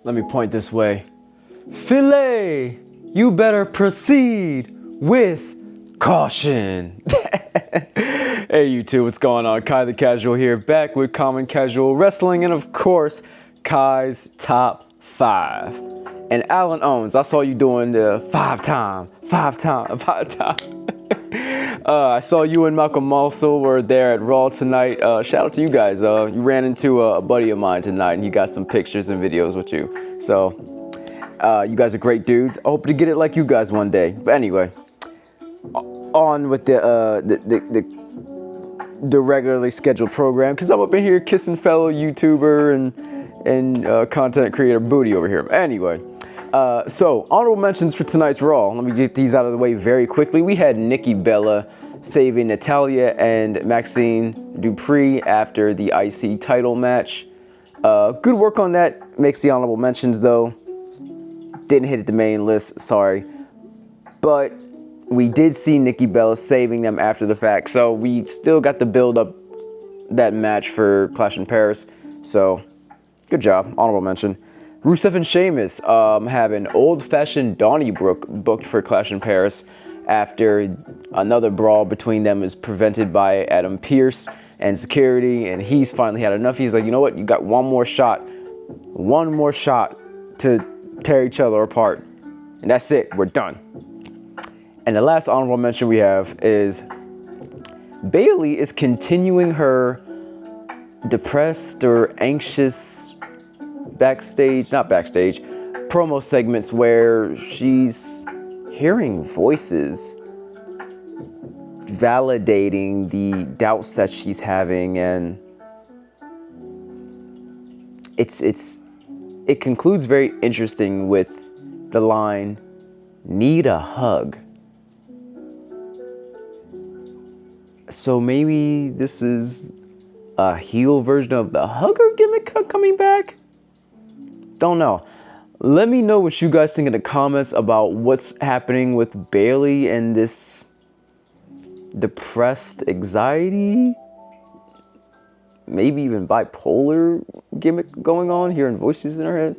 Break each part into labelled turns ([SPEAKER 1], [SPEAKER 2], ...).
[SPEAKER 1] Let me point this way. Filet, you better proceed with caution. Hey, you two, what's going on? Kai the Casual here, back with Common Casual Wrestling, and of course, Kai's Top 5. And Alan Owens, I saw you doing the five time. I saw you and Malcolm Muscle were there at Raw tonight. Shout out to you guys. You ran into a buddy of mine tonight, and he got some pictures and videos with you. So, you guys are great dudes. I hope to get it like you guys one day. But anyway, on with the regularly scheduled program, because I'm up in here kissing fellow YouTuber and content creator booty over here. Anyway, so honorable mentions for tonight's Raw. Let me get these out of the way very quickly. We had Nikki Bella saving Natalya and Maxine Dupree after the IC title match. Good work on that. Makes the honorable mentions though. Didn't hit the main list, sorry. But we did see Nikki Bella saving them after the fact, so we still got to build up that match for Clash in Paris. So, good job, honorable mention. Rusev and Sheamus have an old-fashioned Donnybrook booked for Clash in Paris after another brawl between them is prevented by Adam Pearce and security, and he's finally had enough. He's like, you know what, you got one more shot to tear each other apart, and that's it, we're done. And the last honorable mention we have is Bayley is continuing her depressed or anxious promo segments where she's hearing voices validating the doubts that she's having, and it concludes very interesting with the line, "Need a hug." So maybe this is a heel version of the hugger gimmick coming back? Don't know. Let me know what you guys think in the comments about what's happening with Bayley and this depressed anxiety, maybe even bipolar gimmick going on, hearing voices in her head.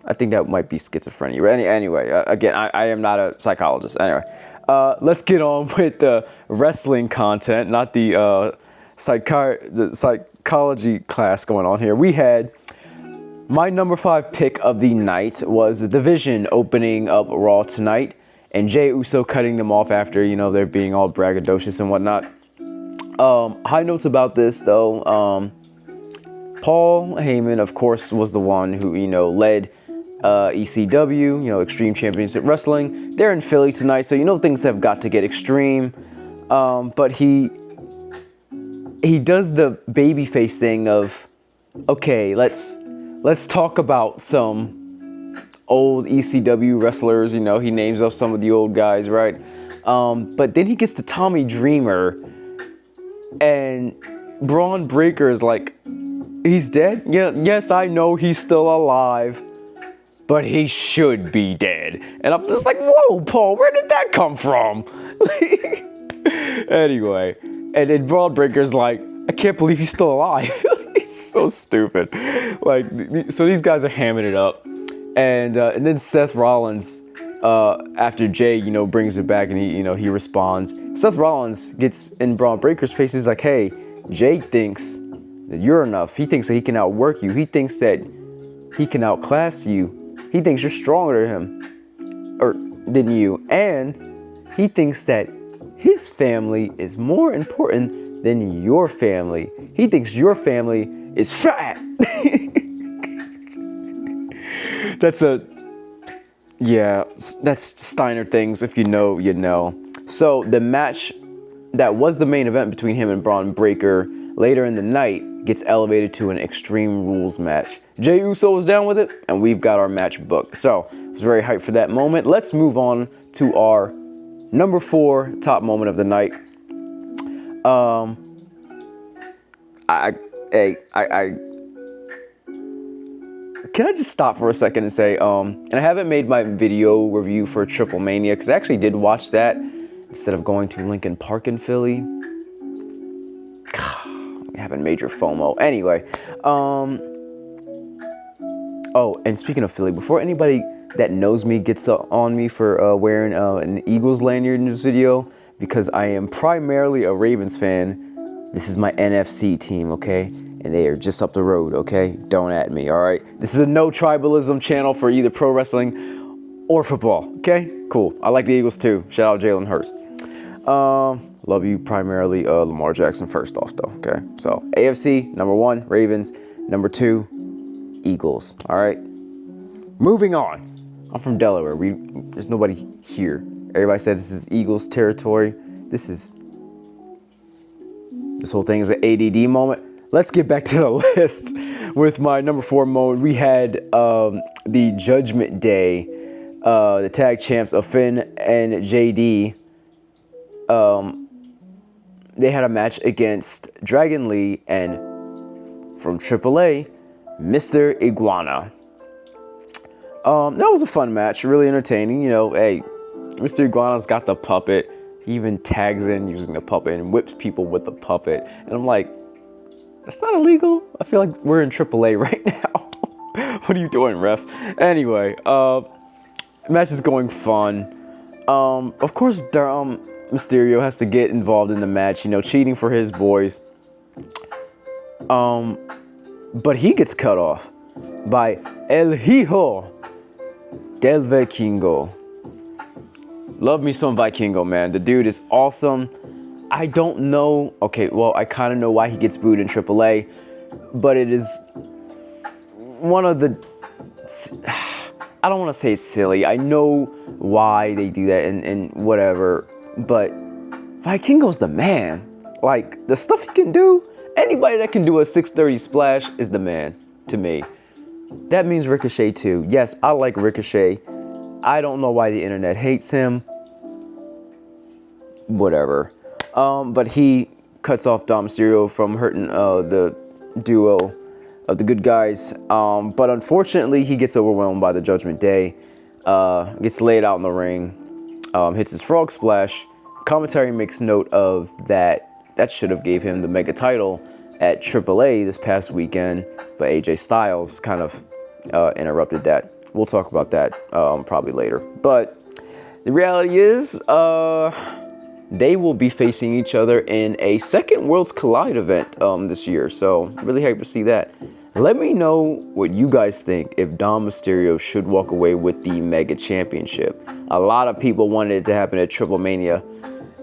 [SPEAKER 1] I think that might be schizophrenia. Anyway, again, I am not a psychologist. Anyway, let's get on with the wrestling content, not the psychology class going on here. We had my number 5 pick of the night was the Division opening up Raw tonight, and Jey Uso cutting them off after, they're being all braggadocious and whatnot. High notes about this though. Paul Heyman, of course, was the one who, led ECW, Extreme Championship Wrestling. They're in Philly tonight, so things have got to get extreme. But he does the babyface thing of, okay, let's talk about some old ECW wrestlers. He names off some of the old guys, right? But then he gets to Tommy Dreamer, and Braun Breaker is like, he's dead? Yeah, yes, I know he's still alive, but he should be dead. And I'm just like, whoa, Paul, where did that come from? Anyway, and then Braun Breaker's like, I can't believe he's still alive. He's so stupid. So these guys are hamming it up. And then Seth Rollins, after Jay, brings it back and he responds. Seth Rollins gets in Braun Breaker's face. He's like, hey, Jay thinks that you're enough. He thinks that he can outwork you. He thinks that he can outclass you. He thinks you're stronger than you. And he thinks that his family is more important than your family. He thinks your family is fat. That's Steiner things. If you know, you know. So the match that was the main event between him and Braun Breaker later in the night gets elevated to an Extreme Rules match. Jey Uso was down with it, and we've got our match booked. So I was very hyped for that moment. Let's move on to our number 4 top moment of the night. Can I just stop for a second and say, and I haven't made my video review for Triple Mania, because I actually did watch that instead of going to Lincoln Park in Philly. Having major FOMO. Anyway, Oh, and speaking of Philly, before anybody that knows me gets on me for wearing an Eagles lanyard in this video, because I am primarily a Ravens fan, this is my NFC team, okay? And they are just up the road, okay? Don't at me, all right? This is a no tribalism channel for either pro wrestling or football, okay? Cool. I like the Eagles too. Shout out Jalen Hurts. Love you primarily Lamar Jackson first off though, okay? So AFC, number 1, Ravens. Number 2, Eagles, all right? Moving on. I'm from Delaware. There's nobody here. Everybody said this is Eagles territory. This whole thing is an ADD moment. Let's get back to the list with my number 4 moment. We had the Judgment Day, the tag champs of Finn and JD. They had a match against Dragon Lee and from AAA, Mr. Iguana. That was a fun match, really entertaining. You know, hey, Mr. Iguana's got the puppet. He even tags in using the puppet and whips people with the puppet. And I'm like, that's not illegal. I feel like we're in AAA right now. What are you doing, ref? Anyway, match is going fun. Of course, Mysterio has to get involved in the match, you know, cheating for his boys. But he gets cut off by El Hijo del Vikingo. Love me some Vikingo, man. The dude is awesome. I don't know. Okay, well, I kind of know why he gets booed in AAA, but it is one of the... I don't want to say it's silly. I know why they do that and whatever, but Vikingo's the man. Like, the stuff he can do, anybody that can do a 630 splash is the man to me. That means Ricochet too. Yes, I like Ricochet. I don't know why the internet hates him. Whatever. But he cuts off Dom Mysterio from hurting the duo of the good guys. But unfortunately, he gets overwhelmed by the Judgment Day. Gets laid out in the ring. Hits his frog splash. Commentary makes note of that. That should have gave him the mega title at AAA this past weekend, but AJ Styles kind of interrupted that. We'll talk about that probably later. But the reality is, they will be facing each other in a second Worlds Collide event this year. So really happy to see that. Let me know what you guys think if Dom Mysterio should walk away with the Mega Championship. A lot of people wanted it to happen at Triple Mania,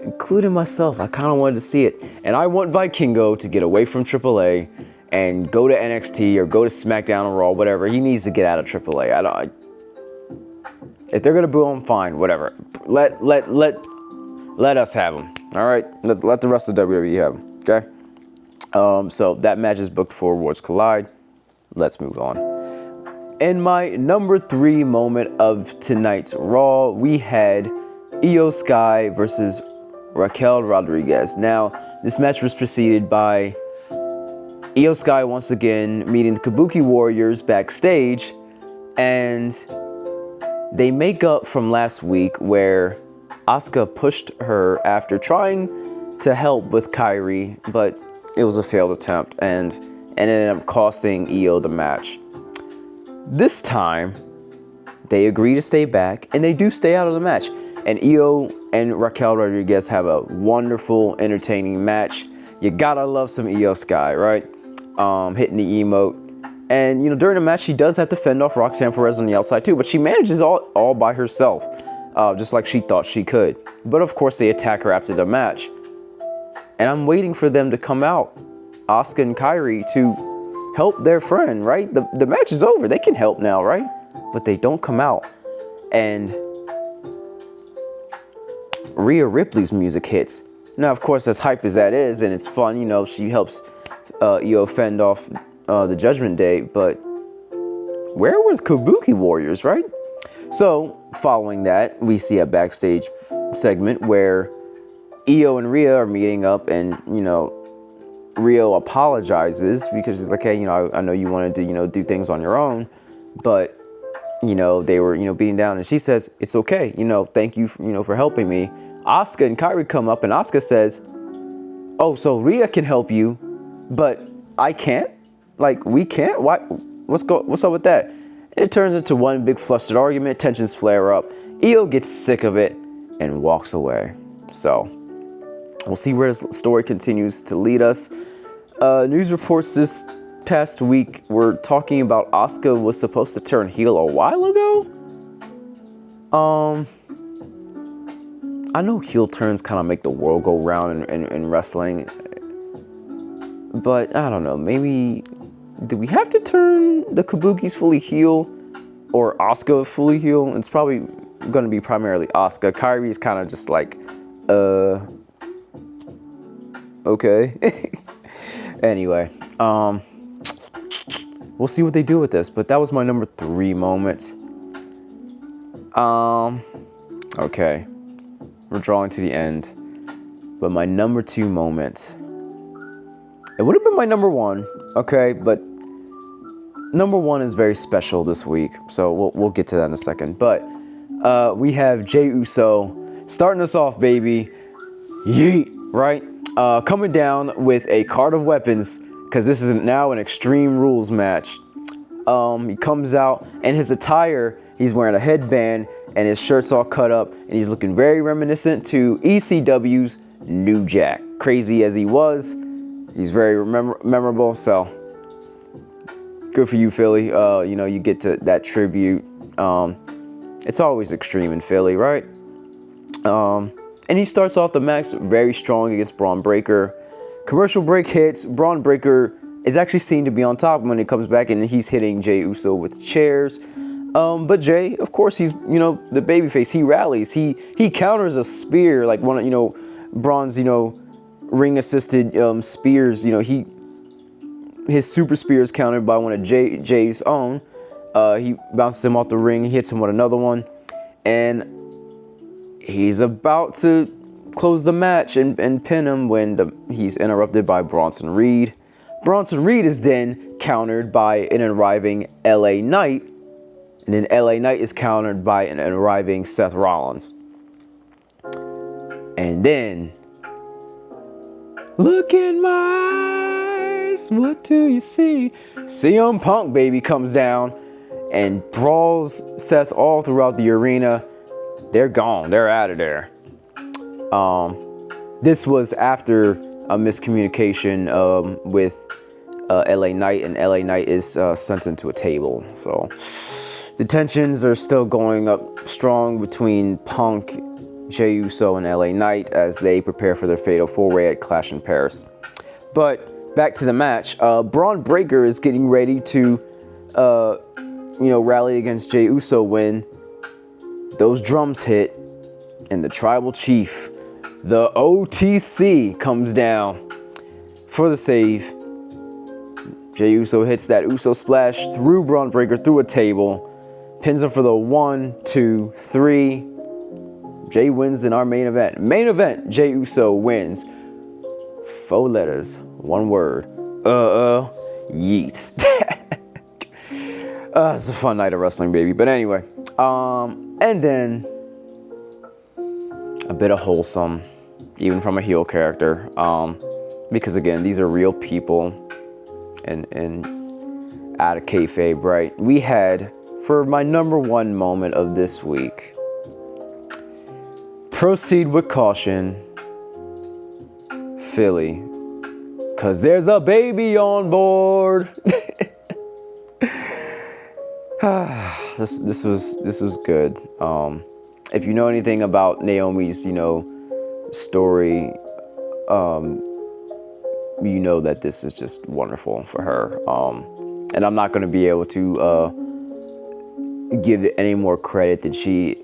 [SPEAKER 1] including myself. I kind of wanted to see it. And I want Vikingo to get away from AAA and go to NXT or go to SmackDown or Raw, whatever. He needs to get out of AAA. If they're gonna boo him, fine, whatever. Let us have him. All right, let the rest of WWE have him. Okay. So that match is booked for Worlds Collide. Let's move on. In my number 3 moment of tonight's Raw, we had Io Sky versus Raquel Rodriguez. Now, this match was preceded by Io Sky once again meeting the Kabuki Warriors backstage, and they make up from last week where Asuka pushed her after trying to help with Kairi, but it was a failed attempt and ended up costing Io the match. This time, they agree to stay back, and they do stay out of the match. And Io and Raquel Rodriguez have a wonderful, entertaining match. You gotta love some Io Sky, right? Hitting the emote. And, you know, during the match, she does have to fend off Roxanne Perez on the outside too, but she manages all by herself, just like she thought she could. But of course, they attack her after the match. And I'm waiting for them to come out, Asuka and Kairi, to help their friend, right? The match is over. They can help now, right? But they don't come out. And Rhea Ripley's music hits. Now, of course, as hype as that is, and it's fun, you know, she helps Io fend off the Judgment Day, but where were the Kabuki Warriors, right? So, following that, we see a backstage segment where Io and Rhea are meeting up, and, you know, Rio apologizes because he's like, hey, you know, I know you wanted to, you know, do things on your own, but, you know, they were, you know, beating down. And she says, it's okay, you know, thank you, you know, for helping me. Asuka and Kairi come up, and Asuka says, oh, so Rhea can help you, but I can't? Like, we can't? Why? What's up with that? It turns into one big flustered argument, tensions flare up, Io gets sick of it and walks away. So, we'll see where this story continues to lead us. News reports this past week were talking about Asuka was supposed to turn heel a while ago. I know heel turns kind of make the world go round in wrestling, but I don't know, maybe, do we have to turn the Kabukis fully heel or Asuka fully heel? It's probably going to be primarily Asuka. Kairi's kind of just like, okay. Anyway, we'll see what they do with this, but that was my number 3 moment. Okay, we're drawing to the end, but my number 2 moment, it would have been my number 1, okay, but number 1 is very special this week, so we'll get to that in a second. But we have Jey Uso starting us off, baby. Yeet, right? Coming down with a cart of weapons, because this is now an Extreme Rules match. He comes out, and his attire, he's wearing a headband, and his shirt's all cut up, and he's looking very reminiscent to ECW's New Jack. Crazy as he was, he's very memorable, so good for you, Philly. You know, you get to that tribute. It's always extreme in Philly, right? And he starts off the match very strong against Braun Breaker. Commercial break hits. Braun Breaker is actually seen to be on top when he comes back, and he's hitting Jey Uso with chairs. But Jey, of course, he's, you know, the babyface. He rallies. He counters a spear, like one of, you know, Braun's, you know, ring-assisted spears. You know, his super spear is countered by one of Jey's own. He bounces him off the ring. He hits him with another one, and he's about to close the match and pin him when he's interrupted by Bronson Reed. Bronson Reed is then countered by an arriving LA Knight, and then LA Knight is countered by an arriving Seth Rollins. And then, look in my eyes, what do you see? CMPunk, baby, comes down and brawls Seth all throughout the arena. They're gone. They're out of there. This was after a miscommunication with LA Knight, and LA Knight is sent into a table. So the tensions are still going up strong between Punk, Jey Uso, and LA Knight as they prepare for their fatal 4-way at Clash in Paris. But back to the match. Braun Breaker is getting ready to, rally against Jey Uso when those drums hit, and the tribal chief, the OTC, comes down for the save. Jey Uso hits that Uso splash through Braun Breaker, through a table, pins him for the 1, 2, 3. Jey wins in our main event. Main event, Jey Uso wins. 4 letters, 1 word. Yeet. It's a fun night of wrestling, baby. But anyway, and then a bit of wholesome, even from a heel character, because again, these are real people, and out of kayfabe, right? We had, for my number 1 moment of this week, proceed with caution, Philly, cause there's a baby on board. This is good. If you know anything about Naomi's, story, you know that this is just wonderful for her. And I'm not going to be able to give it any more credit that she,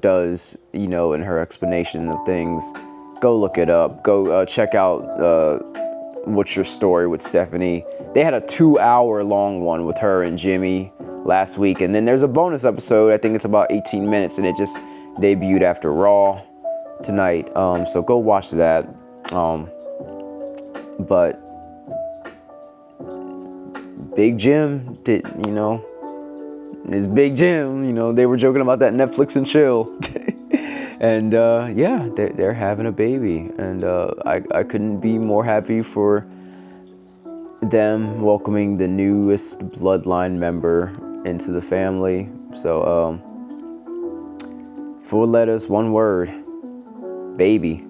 [SPEAKER 1] does, in her explanation of things. Go look it up. Go check out What's Your Story with Stephanie. They had a 2-hour long one with her and Jimmy last week, and then there's a bonus episode. I think it's about 18 minutes, and it just debuted after Raw tonight. So go watch that. But Big Jim did, it's Big Jim. They were joking about that Netflix and chill. And yeah, they're having a baby, and I couldn't be more happy for them welcoming the newest Bloodline member into the family. So 4 letters, 1 word, baby.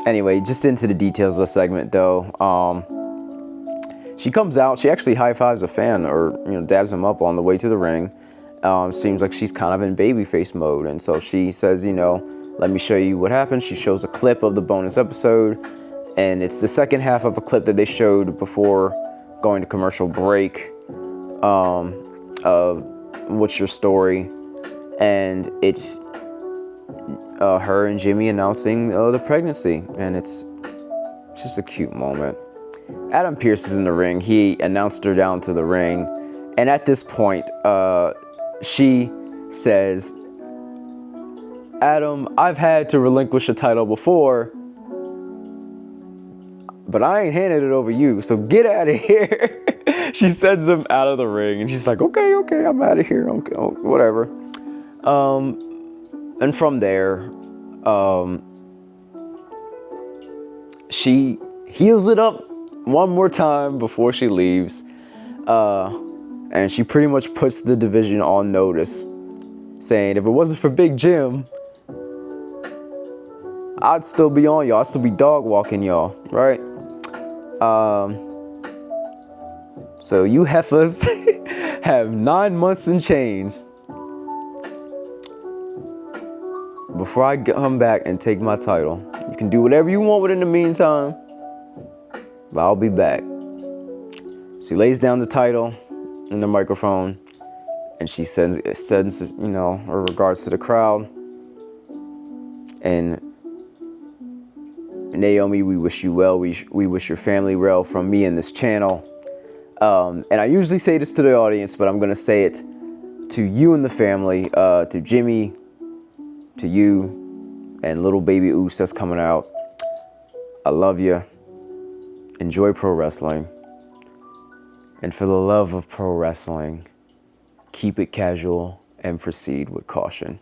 [SPEAKER 1] Anyway, just into the details of the segment though. She comes out, she actually high-fives a fan, or dabs him up on the way to the ring. Seems like she's kind of in babyface mode, and so she says, let me show you what happened. She shows a clip of the bonus episode, and it's the second half of a clip that they showed before going to commercial break of What's Your Story, and it's her and Jimmy announcing the pregnancy, and it's just a cute moment. Adam Pearce is in the ring. He announced her down to the ring, and at this point, she says, Adam, I've had to relinquish a title before, but I ain't handed it over you, so get out of here. She sends him out of the ring, and she's like, okay, I'm out of here, okay, whatever. And from there, she heals it up one more time before she leaves. And she pretty much puts the division on notice, saying if it wasn't for Big Jim, I'd still be on y'all. I'd still be dog walking y'all, right? So you heifers have 9 months in chains before I come back and take my title. You can do whatever you want with it in the meantime, but I'll be back. She lays down the title in the microphone, and she sends her regards to the crowd. And Naomi, we wish you well. We wish your family well from me and this channel. And I usually say this to the audience, but I'm gonna say it to you and the family, to Jimmy, to you, and little baby Oos that's coming out. I love you. Enjoy pro wrestling. And for the love of pro wrestling, keep it casual and proceed with caution.